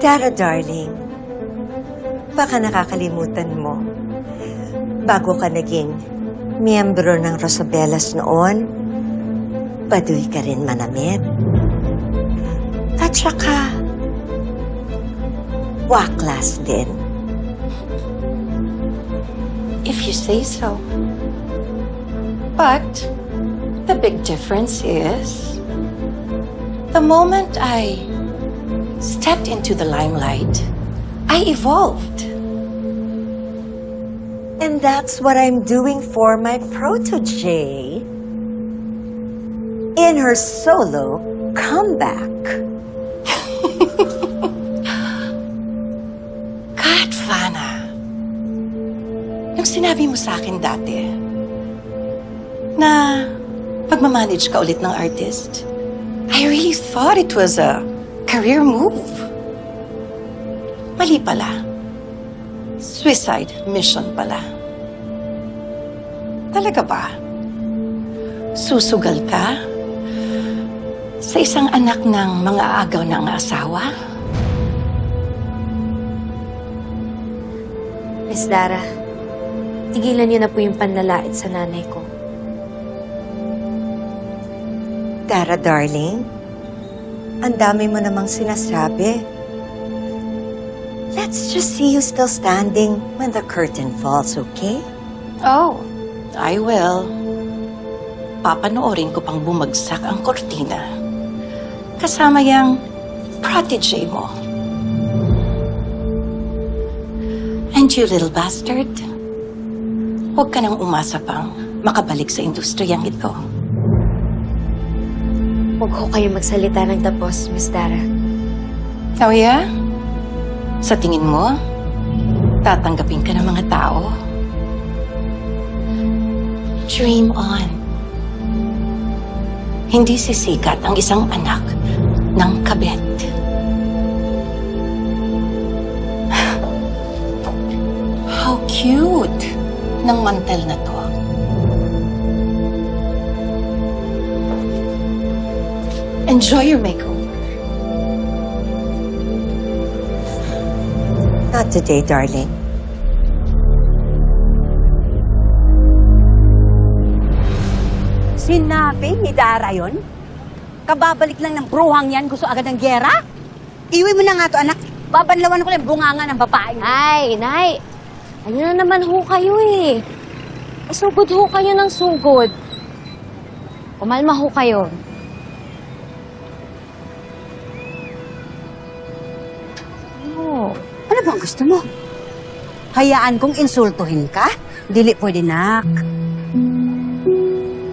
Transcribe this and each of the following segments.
Tara, darling. Baka nakakalimutan mo. Bago ka naging miyembro ng Rosabellas noon, baduy ka rin manamit. At saka, waklas din. If you say so. But the big difference is the moment I stepped into the limelight, I evolved. And that's what I'm doing for my protege in her solo comeback. God, Fana, yung sinabi mo sa akin dati na pagmamanage ka ulit ng artist, I really thought it was a career move. Mali pala. Suicide mission pala. Talaga ba? Susugal ka sa isang anak ng mga agaw ng asawa? Miss Dara, tigilan niyo na po yung panlalait sa nanay ko. Tara, darling. Ang dami mo namang sinasabi. Let's just see who's still standing when the curtain falls, okay? Oh, I will. Papanoorin ko pang bumagsak ang kortina. Kasama yung protege mo. And you little bastard, huwag ka nang umasa pang makabalik sa industriyang ito. Huwag ho kayo magsalita ng tapos, Miss Dara. Oh yeah? Sa tingin mo, tatanggapin ka ng mga tao? Dream on. Hindi sisikat ang isang anak ng kabet. How cute ng mantel na to. Enjoy your makeover. Not today, darling. Sinabi ni Dara yun? Kababalik lang ng bruhang yan, gusto agad ng gyera? Iwi mo na nga to, anak. Babanlawan ko lang bunganga ng babae. Ay, Nay! Ano na naman ho kayo eh? Sugod ho kayo ng sugod. Kumalma ho kayo. Oh, ano bang gusto mo? Hayaan kong insultuhin ka? Dili pwede, nak.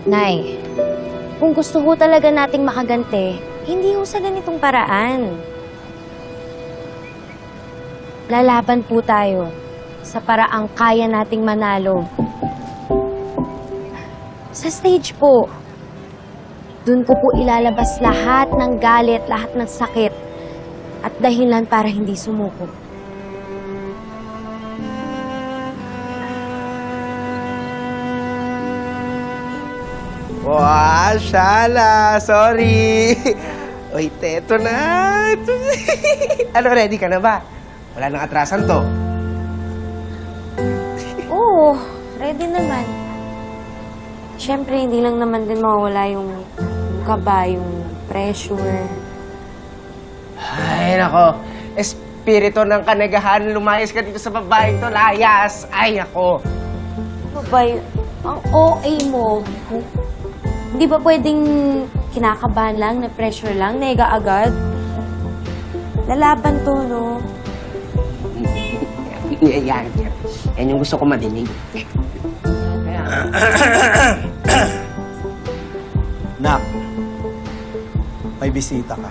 Nay, kung gusto ho talaga nating makagante, hindi ho sa ganitong paraan. Lalaban po tayo sa paraang kaya nating manalo. Sa stage po, dun ko po ilalabas lahat ng galit, lahat ng sakit, at dahilan para hindi sumuko. Wow, Shala! Sorry! Uy, teto na! Ano, ready ka na ba? Wala nang atrasan to. Oo, ready naman. Siyempre, hindi lang naman din mawawala yung kaba, yung pressure. Ay, nako. Espiritu ng kanagahan, lumayas ka dito sa babaeng to, layas! Ay, nako. Babay, ang OA mo. Hindi ba pwedeng kinakabahan lang, na pressure lang, nega agad? Lalaban to, no? Yan. Yan yung gusto ko madinig. Nak, may bisita ka.